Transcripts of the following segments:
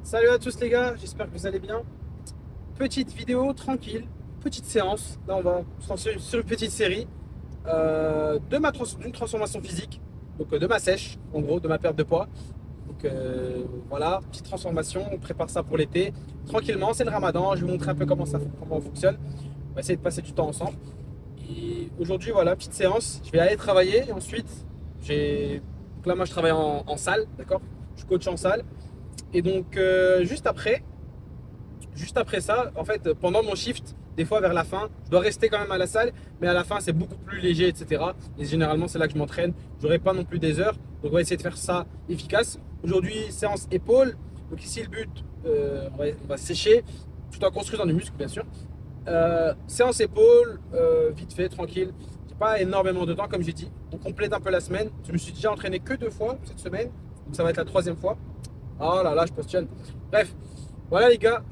Salut à tous les gars, j'espère que vous allez bien. Petite vidéo tranquille, petite séance. Là on va se lancer sur une petite série d'une transformation physique, donc de ma sèche, en gros, de ma perte de poids. Donc voilà, petite transformation, on prépare ça pour l'été. Tranquillement, c'est le ramadan, je vais vous montrer un peu comment on fonctionne. On va essayer de passer du temps ensemble. Et aujourd'hui, voilà, petite séance. Je vais aller travailler et ensuite, donc là moi je travaille en salle, d'accord? Je suis coach en salle. Et donc, juste après ça, en fait, pendant mon shift, des fois vers la fin, je dois rester quand même à la salle, mais à la fin, c'est beaucoup plus léger, etc. Et généralement, c'est là que je m'entraîne. Je n'aurai pas non plus des heures. Donc, on va essayer de faire ça efficace. Aujourd'hui, séance épaules. Donc, ici, le but, on va sécher tout en construisant du muscle, bien sûr. Séance épaules, vite fait, tranquille. J'ai pas énormément de temps, comme j'ai dit. On complète un peu la semaine. Je me suis déjà entraîné que 2 fois cette semaine. Donc, ça va être la troisième fois. Oh là là, je positionne. Bref, voilà les gars.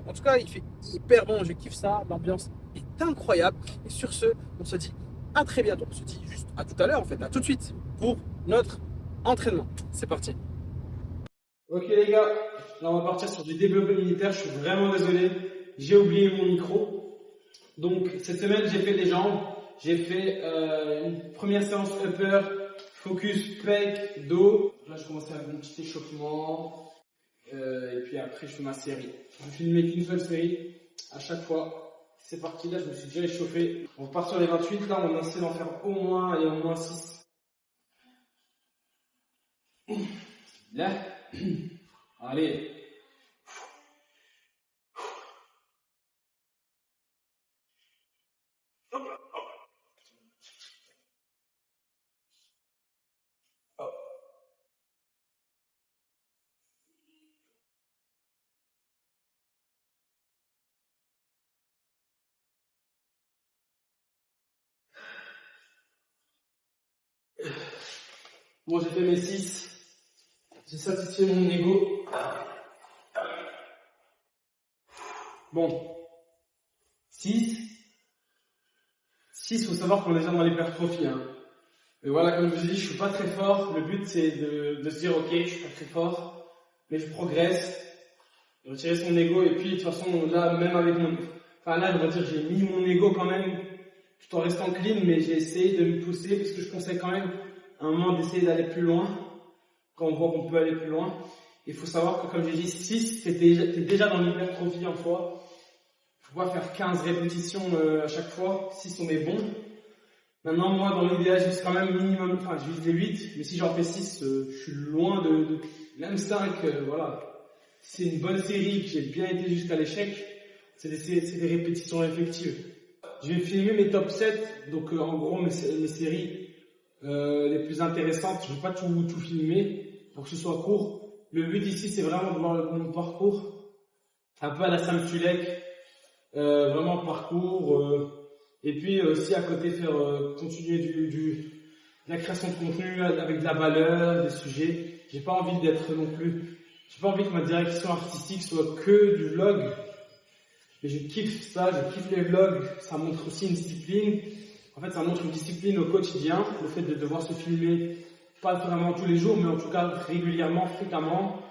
En tout cas, il fait hyper bon. Je kiffe ça. L'ambiance est incroyable. Et sur ce, on se dit à très bientôt. On se dit juste à tout à l'heure, en fait, à tout de suite pour notre entraînement. C'est parti. Ok les gars, là on va partir sur du développé militaire. Je suis vraiment désolé. J'ai oublié mon micro. Donc cette semaine, j'ai fait des jambes. J'ai fait une première séance upper, focus, pec, dos. Là, je commence avec un petit échauffement. Et puis après, je fais ma série. Je filme qu'une seule série à chaque fois. C'est parti, là, je me suis déjà échauffé. On repart sur les 28. Là, on essaie d'en faire au moins 6. Là. Allez. Bon, j'ai fait mes 6. J'ai satisfait mon ego. Bon. 6. 6, faut savoir qu'on est déjà dans l'hypertrophie. Hein. Et voilà, comme je vous dis, je suis pas très fort. Le but, c'est de se dire, ok, je suis pas très fort, mais je progresse. Retirer son ego. Et puis, de toute façon, là, même avec mon... Enfin, là, on va dire, j'ai mis mon ego quand même, tout en restant clean, mais j'ai essayé de me pousser, parce que je conseille quand même, à un moment, d'essayer d'aller plus loin, quand on voit qu'on peut aller plus loin. Il faut savoir que, comme j'ai dit, 6, t'es déjà dans l'hypertrophie en soi. Faut pas faire 15 répétitions à chaque fois. 6, on est bon. Maintenant, moi, dans l'idéal, je vise quand même minimum, enfin, je vise les 8, mais si j'en fais 6, je suis loin même 5, voilà. Si c'est une bonne série, que j'ai bien été jusqu'à l'échec, c'est des répétitions effectives. Je vais filmer mes top 7, donc en gros, mes séries les plus intéressantes. Je vais pas tout filmer pour que ce soit court. Le but ici, c'est vraiment de voir mon parcours, un peu à la Sam Sulek, vraiment parcours, et puis aussi à côté faire continuer de la création de contenu avec de la valeur, des sujets. J'ai pas envie que ma direction artistique soit que du vlog. Mais je kiffe ça, je kiffe les vlogs. Ça montre aussi une discipline. En fait, ça montre une discipline au quotidien. Le fait de devoir se filmer, pas vraiment tous les jours, mais en tout cas régulièrement, fréquemment.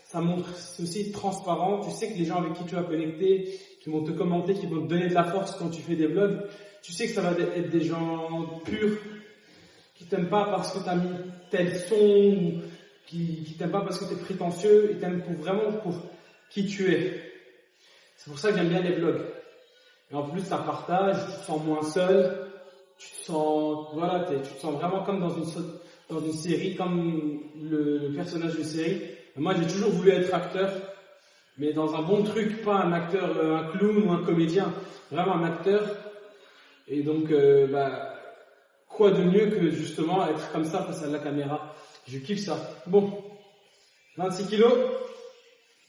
Ça montre, c'est aussi transparent. Tu sais que les gens avec qui tu vas connecter, qui vont te commenter, qui vont te donner de la force quand tu fais des vlogs, tu sais que ça va être des gens purs, qui t'aiment pas parce que tu as mis tel son, ou qui t'aiment pas parce que tu es prétentieux, ils t'aiment vraiment pour qui tu es. C'est pour ça que j'aime bien les vlogs. Et en plus, ça partage, tu te sens moins seul, tu te sens vraiment comme dans une série, comme le personnage de série. Et moi, j'ai toujours voulu être acteur, mais dans un bon truc, pas un acteur, un clown ou un comédien, vraiment un acteur. Et donc, quoi de mieux que justement être comme ça face à la caméra. Je kiffe ça. Bon, 26 kilos,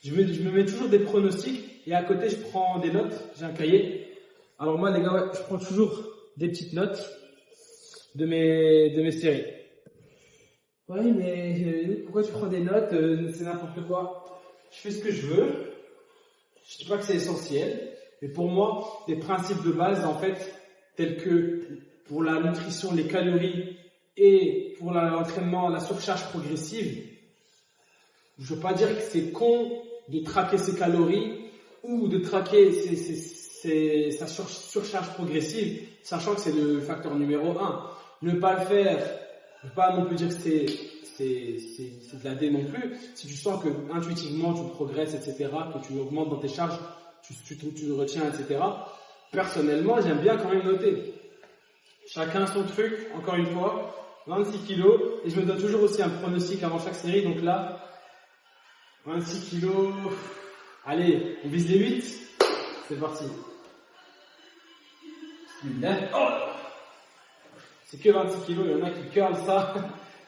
je me mets toujours des pronostics et à côté je prends des notes, j'ai un cahier. Alors moi les gars, je prends toujours des petites notes de mes séries. Oui mais pourquoi tu prends des notes, c'est n'importe quoi. Je fais ce que je veux, je dis pas que c'est essentiel, mais pour moi, des principes de base en fait, tels que pour la nutrition, les calories et pour l'entraînement, la surcharge progressive, je veux pas dire que c'est con, de traquer ses calories ou de traquer sa surcharge progressive, sachant que c'est le facteur numéro un. Ne pas le faire, ne pas non plus dire que c'est de la dé non plus. Si tu sens que intuitivement tu progresses, etc., que tu augmentes dans tes charges, tu retiens, etc. Personnellement, j'aime bien quand même noter. Chacun son truc, encore une fois, 26 kilos, et je me donne toujours aussi un pronostic avant chaque série, donc là, 26 kilos, allez, on vise les 8, c'est parti. Oh, c'est que 26 kilos, il y en a qui curlent ça,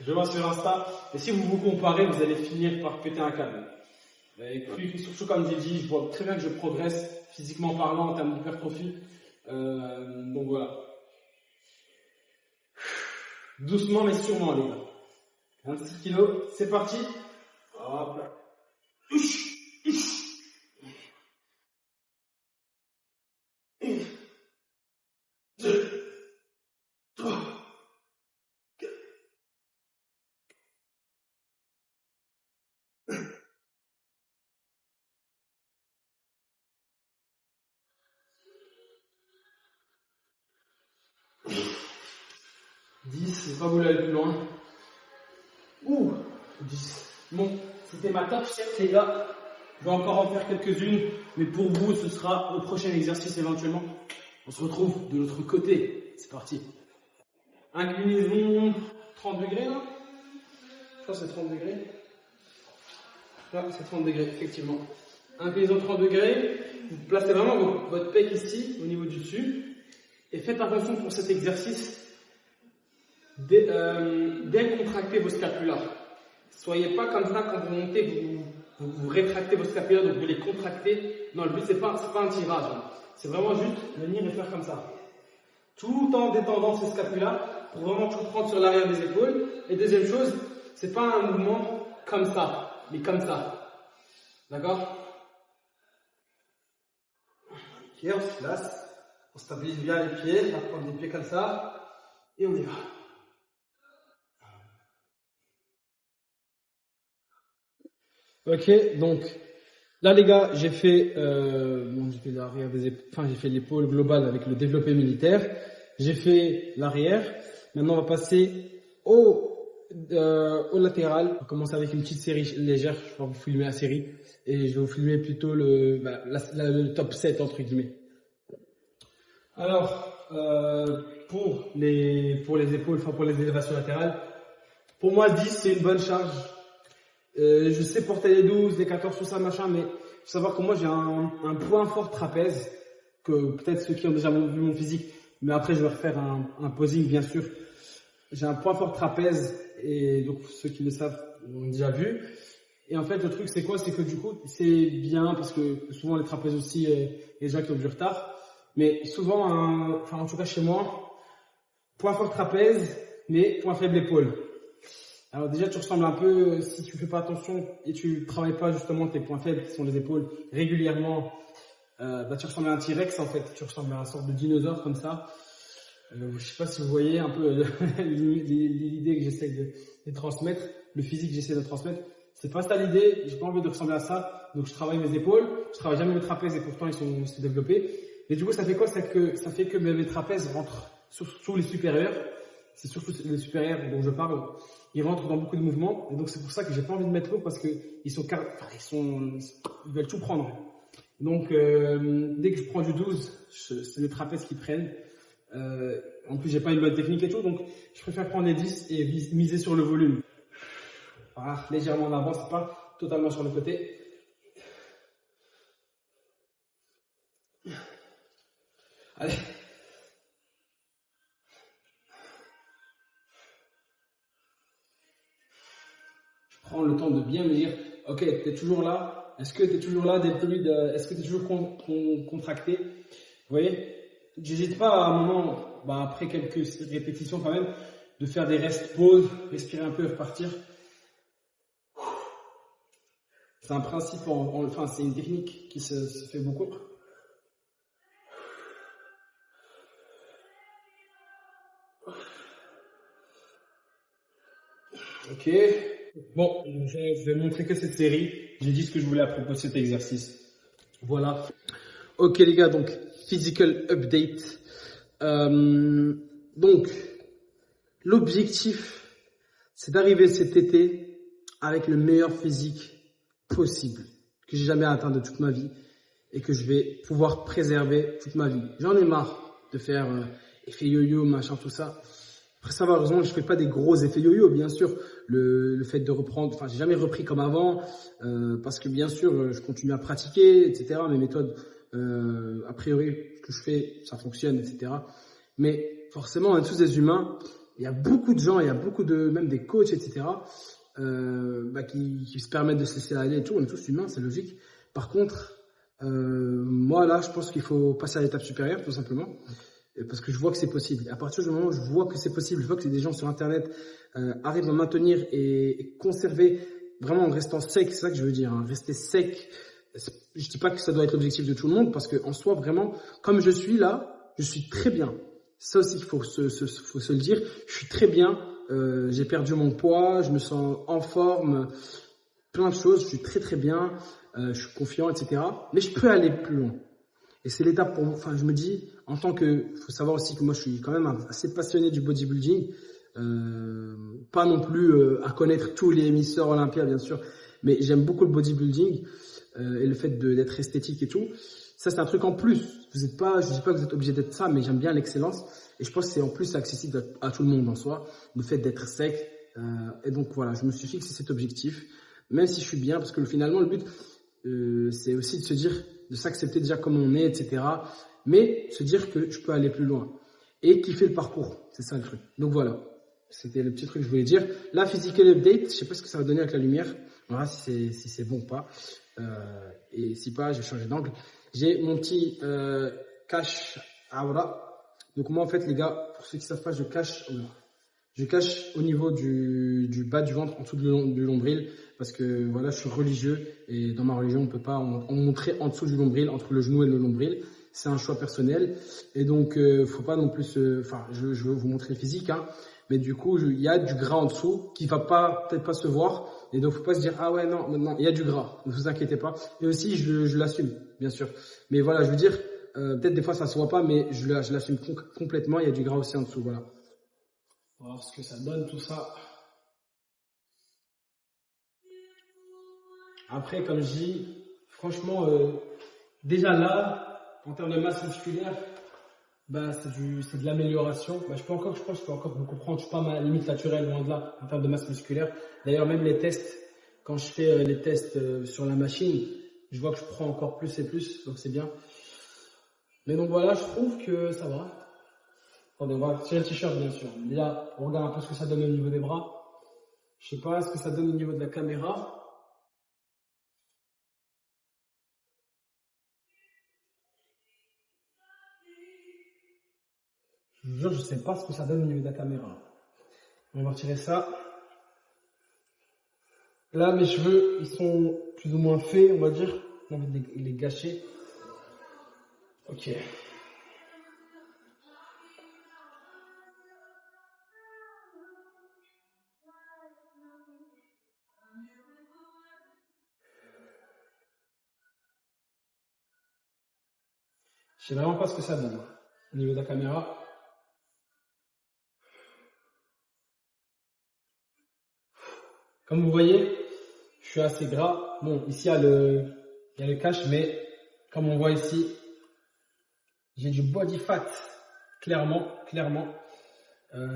je vois sur Insta, et si vous vous comparez, vous allez finir par péter un câble. Et puis, surtout comme j'ai dit, je vois très bien que je progresse physiquement parlant en termes d'hypertrophie, donc voilà. Doucement mais sûrement, les gars. 26 kilos, c'est parti. Hop là. 1, 2, 3, 4. 10, j'ai pas voulu aller plus loin. Ouh, 10. Bon, c'était ma top 7, les gars. Je vais encore en faire quelques-unes, mais pour vous, ce sera au prochain exercice éventuellement. On se retrouve de l'autre côté. C'est parti. Inclinaison 30 degrés, là. Je crois que c'est 30 degrés. Là, c'est 30 degrés, effectivement. Inclinaison 30 degrés. Vous placez vraiment votre pec ici, au niveau du dessus. Et faites attention pour cet exercice. Décontractez vos scapulas. Soyez pas comme ça quand vous montez, vous rétractez vos scapulas, donc vous les contractez. Non, le but c'est pas un tirage. Hein. C'est vraiment juste venir et faire comme ça. Tout en détendant ces scapulas pour vraiment tout prendre sur l'arrière des épaules. Et deuxième chose, c'est pas un mouvement comme ça, mais comme ça. D'accord? Ok, on se place. On stabilise bien les pieds. On va prendre les pieds comme ça. Et on y va. Ok, donc là les gars, j'ai fait l'arrière j'ai fait l'épaule globale avec le développé militaire. J'ai fait l'arrière. Maintenant, on va passer au latéral. On va commencer avec une petite série légère. Je vais vous filmer la série et je vais vous filmer plutôt le top 7 entre guillemets. Alors, pour les épaules, enfin pour les élévations latérales, pour moi 10 c'est une bonne charge. Je sais porter les 12, les 14, tout ça, machin, mais il faut savoir que moi j'ai un point fort trapèze, que peut-être ceux qui ont déjà vu mon physique, mais après je vais refaire un posing bien sûr. J'ai un point fort trapèze, et donc ceux qui le savent l'ont déjà vu. Et en fait le truc c'est quoi? C'est que du coup c'est bien, parce que souvent les trapèzes aussi, il y a des gens qui ont du retard, mais souvent, enfin en tout cas chez moi, point fort trapèze, mais point faible épaule. Alors déjà, tu ressembles un peu, si tu fais pas attention et tu travailles pas justement tes points faibles qui sont les épaules régulièrement, tu ressembles à un T-Rex en fait, tu ressembles à une sorte de dinosaure comme ça. Je sais pas si vous voyez un peu l'idée que j'essaie de transmettre, le physique que j'essaie de transmettre. C'est pas ça l'idée, j'ai pas envie de ressembler à ça, donc je travaille mes épaules, je travaille jamais mes trapèzes et pourtant ils sont développés. Et du coup, ça fait quoi? Ça fait que mes trapèzes rentrent surtout les supérieurs. C'est surtout les supérieurs dont je parle. Ils rentrent dans beaucoup de mouvements. Et donc, c'est pour ça que j'ai pas envie de mettre l'eau parce que ils veulent tout prendre. Donc, dès que je prends du 12, c'est mes trapèzes qui prennent. En plus, j'ai pas une bonne technique et tout. Donc, je préfère prendre les 10 et miser sur le volume. Voilà, légèrement en avant, c'est pas totalement sur le côté. Allez. Prends le temps de bien me dire, ok, tu es toujours là. Est-ce que tu es toujours là est-ce que tu es toujours contracté? Vous voyez, j'hésite pas à un moment, après quelques répétitions quand même, de faire des pauses, respirer un peu et repartir. C'est un principe, enfin c'est une technique qui se fait beaucoup. Ok, Bon, je vais montrer que cette série. J'ai dit ce que je voulais à propos de cet exercice. Voilà. Ok les gars, donc physical update. Donc, l'objectif, c'est d'arriver cet été avec le meilleur physique possible que j'ai jamais atteint de toute ma vie et que je vais pouvoir préserver toute ma vie. J'en ai marre de faire effet yo-yo, machin, tout ça. Après ça, malheureusement, je fais pas des gros effets yo-yo, bien sûr. Le fait de reprendre, enfin, j'ai jamais repris comme avant parce que bien sûr, je continue à pratiquer, etc. Mes méthodes, a priori, ce que je fais, ça fonctionne, etc. Mais forcément, on est tous des humains. Il y a beaucoup de gens, il y a beaucoup de, même des coachs, etc. Qui se permettent de se laisser aller et tout. On est tous humains, c'est logique. Par contre, moi là, je pense qu'il faut passer à l'étape supérieure, tout simplement. Parce que je vois que c'est possible. Et à partir du moment où je vois que c'est possible, je vois que des gens sur Internet arrivent à maintenir et conserver, vraiment en restant sec, c'est ça que je veux dire, hein, rester sec. Je dis pas que ça doit être l'objectif de tout le monde, parce que en soi, vraiment, comme je suis là, je suis très bien. Ça aussi, il faut se le dire. Je suis très bien. J'ai perdu mon poids, je me sens en forme, plein de choses. Je suis très très bien. Je suis confiant, etc. Mais je peux aller plus loin. Et c'est l'étape pour moi. Enfin, je me dis, en tant que, faut savoir aussi que moi, je suis quand même assez passionné du bodybuilding. Pas non plus à connaître tous les Mister Olympia, bien sûr, mais j'aime beaucoup le bodybuilding et le fait d'être esthétique et tout. Ça, c'est un truc en plus. Vous êtes pas, je dis pas que vous êtes obligé d'être ça, mais j'aime bien l'excellence. Et je pense que c'est en plus accessible à tout le monde en soi, le fait d'être sec. Et donc voilà, je me suis fixé cet objectif, même si je suis bien, parce que finalement, le but, c'est aussi de se dire, de s'accepter déjà comme on est, etc. Mais se dire que je peux aller plus loin. Et kiffer le parcours. C'est ça le truc. Donc voilà. C'était le petit truc que je voulais dire. La physical update, je sais pas ce que ça va donner avec la lumière. On verra si c'est bon ou pas. Et si pas, je vais changer d'angle. J'ai mon petit cache aura. Donc moi en fait les gars, pour ceux qui savent pas, je cache au niveau du bas du ventre, en dessous du nombril, parce que voilà, je suis religieux et dans ma religion, on peut pas en montrer en dessous du nombril, entre le genou et le nombril. C'est un choix personnel et donc faut pas non plus. Enfin, je veux vous montrer le physique, hein, mais du coup, il y a du gras en dessous qui va peut-être pas se voir et donc faut pas se dire ah ouais non, il y a du gras. Ne vous inquiétez pas. Et aussi, je l'assume, bien sûr. Mais voilà, je veux dire, peut-être des fois ça se voit pas, mais je l'assume complètement. Il y a du gras aussi en dessous, voilà. On va voir ce que ça donne tout ça. Après, comme je dis, franchement, déjà là, en termes de masse musculaire, bah, c'est de l'amélioration. Bah, je pense que je peux encore me comprendre. Je suis pas à ma limite naturelle, loin de là, en termes de masse musculaire. D'ailleurs, même les tests, quand je fais les tests sur la machine, je vois que je prends encore plus et plus, donc c'est bien. Mais donc voilà, je trouve que ça va. Attendez, on va tirer le t-shirt, bien sûr. Déjà, on regarde un peu ce que ça donne au niveau des bras. Je sais pas ce que ça donne au niveau de la caméra. Je vous jure, je sais pas ce que ça donne au niveau de la caméra. On va retirer ça. Là, mes cheveux, ils sont plus ou moins faits, on va dire. J'ai envie de les gâcher. Ok. Je sais vraiment pas ce que ça donne au niveau de la caméra. Comme vous voyez, je suis assez gras. Bon, ici, il y a le cache, mais comme on voit ici, j'ai du body fat. Clairement.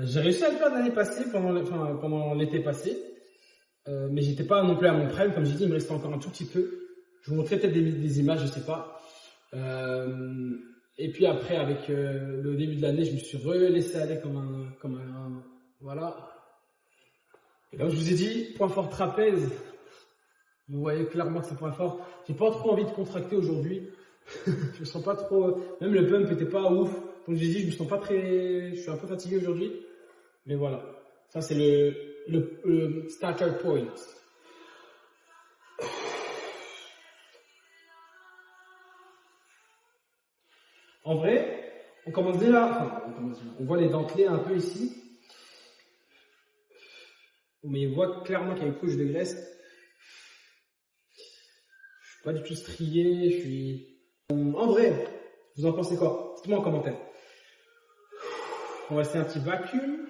J'ai réussi à le faire l'année passée, pendant l'été passé. Mais j'étais pas non plus à mon prime. Comme j'ai dit, il me restait encore un tout petit peu. Je vous montrerai peut-être des images, je sais pas. Et puis après, avec le début de l'année, je me suis laissé aller comme un, voilà. Et comme je vous ai dit, point fort trapèze. Vous voyez clairement que c'est point fort. J'ai pas trop envie de contracter aujourd'hui. Je me sens pas trop, même le pump était pas ouf. Donc j'ai dit, je me sens pas très, je suis un peu fatigué aujourd'hui. Mais voilà. Ça, c'est le starter point. En vrai, on commence déjà, on voit les dentelés un peu ici. Mais on voit clairement qu'il y a une couche de graisse. Je suis pas du tout strié, je suis... En vrai, vous en pensez quoi? Dites-moi en commentaire. On va laisser un petit vacuum.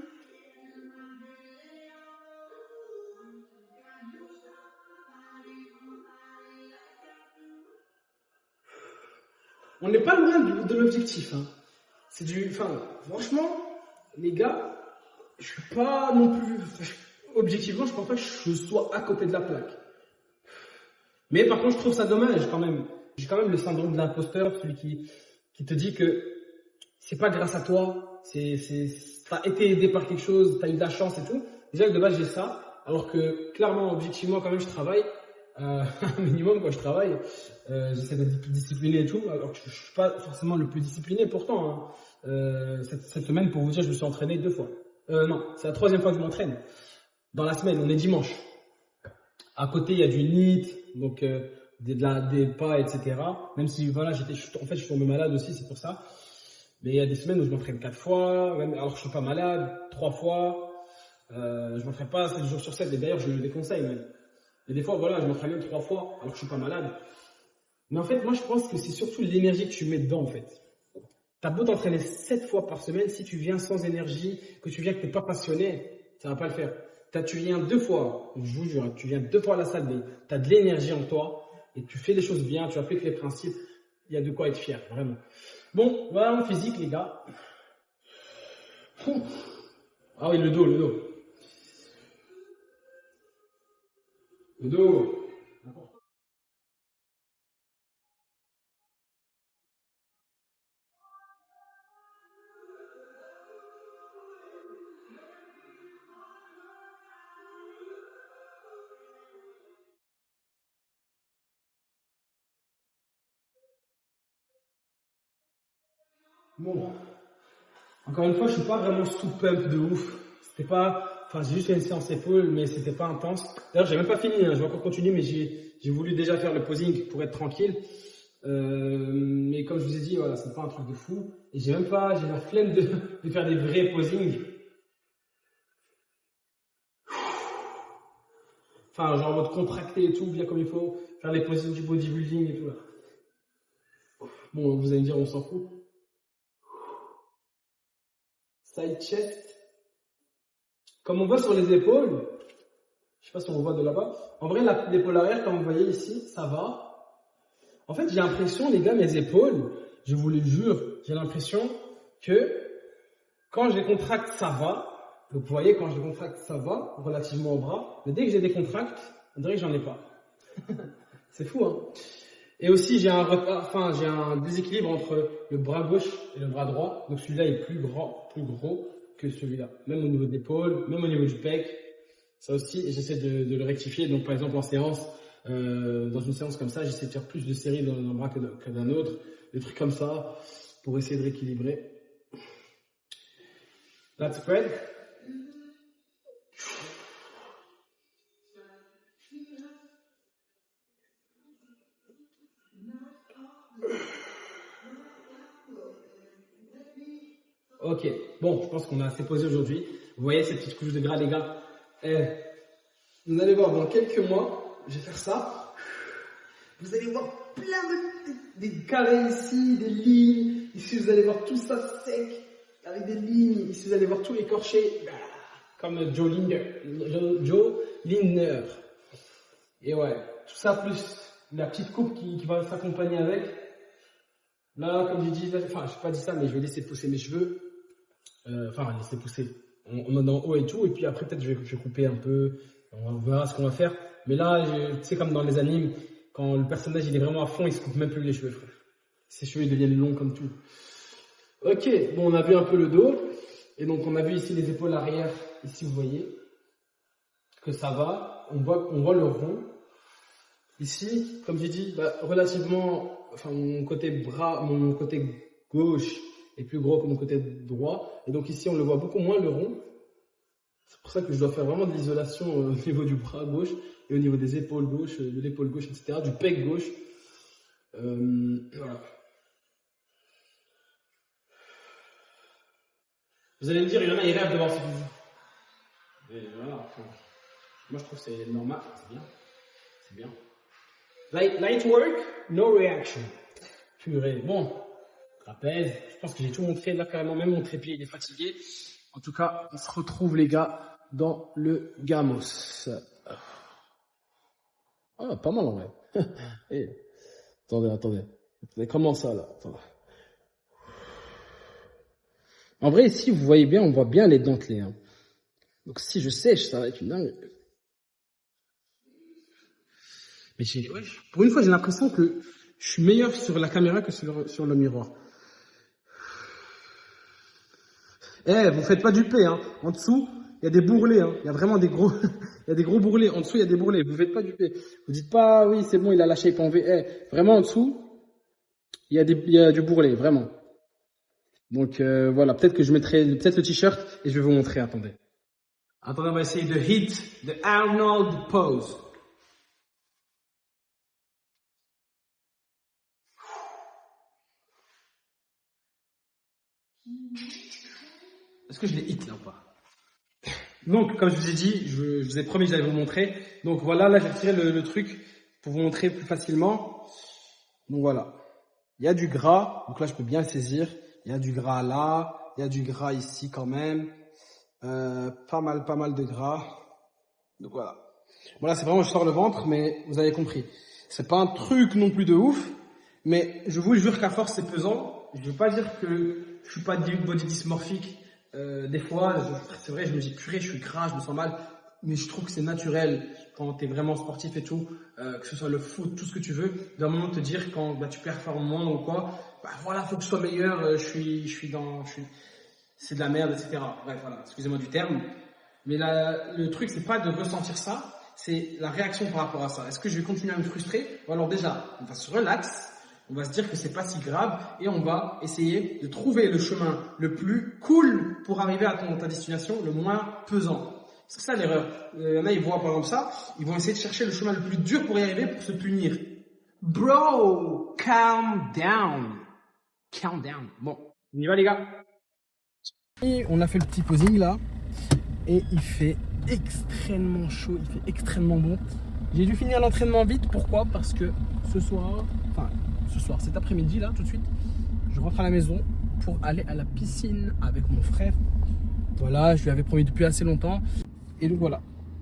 On n'est pas loin de l'objectif. Hein. C'est du... Enfin, franchement, les gars, je suis pas non plus... Objectivement, je pense pas que je sois à côté de la plaque. Mais par contre, je trouve ça dommage quand même. J'ai quand même le syndrome de l'imposteur, celui qui te dit que c'est pas grâce à toi, t'as été aidé par quelque chose, t'as eu de la chance et tout. Déjà que de base j'ai ça, alors que clairement, objectivement, quand même, je travaille, un minimum quand je travaille, j'essaie d'être discipliné et tout, alors que je suis pas forcément le plus discipliné pourtant. Hein. Cette semaine, pour vous dire, je me suis entraîné 2 fois. Non, c'est la 3e fois que je m'entraîne. Dans la semaine, on est dimanche. À côté, il y a du NEAT, donc des pas, etc. Même si voilà, en fait, je suis tombé malade aussi, c'est pour ça. Mais il y a des semaines où je m'entraîne 4 fois, même alors que je suis pas malade, 3 fois. Je m'entraîne pas 7 jours sur 7. Et d'ailleurs, je le déconseille même. Et des fois, voilà, je m'entraîne même 3 fois alors que je suis pas malade. Mais en fait, moi, je pense que c'est surtout l'énergie que tu mets dedans, en fait. T'as beau t'entraîner 7 fois par semaine, si tu viens sans énergie, que tu viens que t'es pas passionné, ça va pas le faire. Tu viens 2 fois, je vous jure, tu viens 2 fois à la salle, mais tu as de l'énergie en toi et tu fais les choses bien, tu appliques les principes, il y a de quoi être fier, vraiment. Bon, voilà mon physique, les gars. Ah oui, le dos, le dos. Le dos. Bon, encore une fois, je suis pas vraiment sous pump de ouf. C'était pas, enfin, j'ai juste fait une séance épaule, mais c'était pas intense. D'ailleurs, j'ai même pas fini, hein. Je vais encore continuer, mais j'ai voulu déjà faire le posing pour être tranquille. Mais comme je vous ai dit, voilà, c'est pas un truc de fou. Et j'ai la flemme de faire des vrais posings. Enfin, genre en mode contracté et tout, bien comme il faut. Faire les posings du bodybuilding et tout là. Bon, vous allez me dire, on s'en fout. Side chest. Comme on voit sur les épaules, je sais pas si on voit de là-bas. En vrai, l'épaule arrière, comme vous voyez ici, ça va. En fait, j'ai l'impression, les gars, mes épaules, je vous le jure, j'ai l'impression que quand je les contracte, ça va. Donc, vous voyez, quand je les contracte, ça va, relativement au bras. Mais dès que j'ai des contractes, on dirait que j'en ai pas. C'est fou, hein. Et aussi, j'ai un déséquilibre entre le bras gauche et le bras droit. Donc, celui-là est plus gros que celui-là. Même au niveau de l'épaule, même au niveau du pec. Ça aussi, j'essaie de le rectifier. Donc, par exemple, en séance, dans une séance comme ça, j'essaie de faire plus de séries dans un bras que d'un autre. Des trucs comme ça, pour essayer de rééquilibrer. Lat spread. Ok, bon, je pense qu'on a assez posé aujourd'hui. Vous voyez ces petites couches de gras, les gars. Vous allez voir, dans quelques mois, je vais faire ça. Vous allez voir plein des carrés ici, des lignes. Ici, vous allez voir tout ça sec, avec des lignes. Ici, vous allez voir tout écorché, comme Joe Lindner. Et ouais, tout ça plus la petite coupe qui va s'accompagner avec. Là, comme j'ai dit, enfin, je n'ai pas dit ça, mais je vais laisser pousser mes cheveux. Enfin, laisser pousser en haut et tout. Et puis après, peut-être, je vais couper un peu. On verra ce qu'on va faire. Mais là, tu sais, comme dans les animes, quand le personnage il est vraiment à fond, il se coupe même plus les cheveux, frère. Ses cheveux ils deviennent longs comme tout. Ok, bon, on a vu un peu le dos. Et donc, on a vu ici les épaules arrière. Ici, vous voyez que ça va. On voit le rond. Ici, comme j'ai dit, relativement, enfin, mon côté gauche est plus gros que mon côté droit. Et donc ici, on le voit beaucoup moins, le rond. C'est pour ça que je dois faire vraiment de l'isolation au niveau du bras gauche et au niveau des épaules gauche, de l'épaule gauche, etc., du pec gauche. Voilà. Vous allez me dire, il y en a, ils rêvent de voir ce que vous. Et voilà. Moi, je trouve que c'est normal. C'est bien. C'est bien. Light work, no reaction. Purée. Bon, trapèze. Je pense que j'ai tout montré. Là, carrément, même mon trépied, il est fatigué. En tout cas, on se retrouve, les gars, dans le gamos. Ah, pas mal, en vrai. Eh, attendez. Comment ça, là? Attends. En vrai, ici, vous voyez bien, on voit bien les dentelés. Hein. Donc, si je sèche, ça va être une dingue. Mais pour une fois, j'ai l'impression que je suis meilleur sur la caméra que sur le miroir. Vous faites pas du P, hein. En dessous, il y a des bourrelets, hein. Il y a vraiment des gros, il y a des gros bourrelets. En dessous, il y a des bourrelets. Vous faites pas du P. Vous dites pas, oui, c'est bon, il a la shape en V. Vraiment, en dessous, il y a du bourrelet, vraiment. Donc, voilà. Peut-être que je mettrai, le t-shirt et je vais vous montrer. Attendez, on va essayer de hit the Arnold pose. Est-ce que je l'ai hit là ou pas? Donc, comme je vous ai dit, je vous ai promis que j'allais vous montrer. Donc voilà, là j'ai retiré le truc pour vous montrer plus facilement. Donc voilà, il y a du gras, donc là je peux bien le saisir. Il y a du gras là, il y a du gras ici quand même. Pas mal de gras. Donc voilà. Voilà, c'est vraiment, je sors le ventre, mais vous avez compris. C'est pas un truc non plus de ouf, mais je vous jure qu'à force c'est pesant. Je veux pas dire que je suis pas body dysmorphique. Des fois, c'est vrai, je me dis purée, je suis gras, je me sens mal, mais je trouve que c'est naturel quand tu es vraiment sportif et tout, que ce soit le foot, tout ce que tu veux, d'un moment te dire quand tu performes moins ou quoi, voilà, faut que je sois meilleur, c'est de la merde, etc. Bref, voilà, excusez-moi du terme, mais là, le truc c'est pas de ressentir ça, c'est la réaction par rapport à ça. Est-ce que je vais continuer à me frustrer, ou alors déjà, on va se relax. On va se dire que c'est pas si grave et on va essayer de trouver le chemin le plus cool pour arriver à ta destination, le moins pesant. C'est ça l'erreur. Il y en a, ils voient par exemple ça, ils vont essayer de chercher le chemin le plus dur pour y arriver, pour se punir. Bro, calm down. Calm down. Bon, on y va les gars. Et on a fait le petit posing là et il fait extrêmement chaud, il fait extrêmement bon. J'ai dû finir l'entraînement vite, pourquoi? Parce que ce soir, cet après-midi là, tout de suite, je rentre à la maison pour aller à la piscine avec mon frère. Voilà, je lui avais promis depuis assez longtemps. Et donc voilà,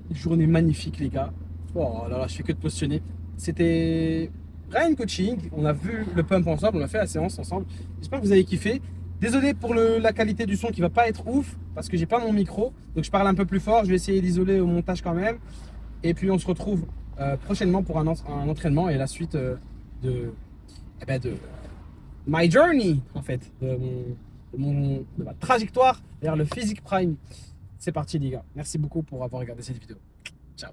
une journée magnifique les gars. Oh là là, je fais que de positionner. C'était Ryan Coaching, on a vu le pump ensemble, on a fait la séance ensemble. J'espère que vous avez kiffé. Désolé pour la qualité du son qui va pas être ouf, parce que j'ai pas mon micro. Donc je parle un peu plus fort, je vais essayer d'isoler au montage quand même. Et puis on se retrouve prochainement pour un entraînement et la suite de my journey en fait, de ma trajectoire vers le physique prime. C'est parti les gars, merci beaucoup pour avoir regardé cette vidéo. Ciao.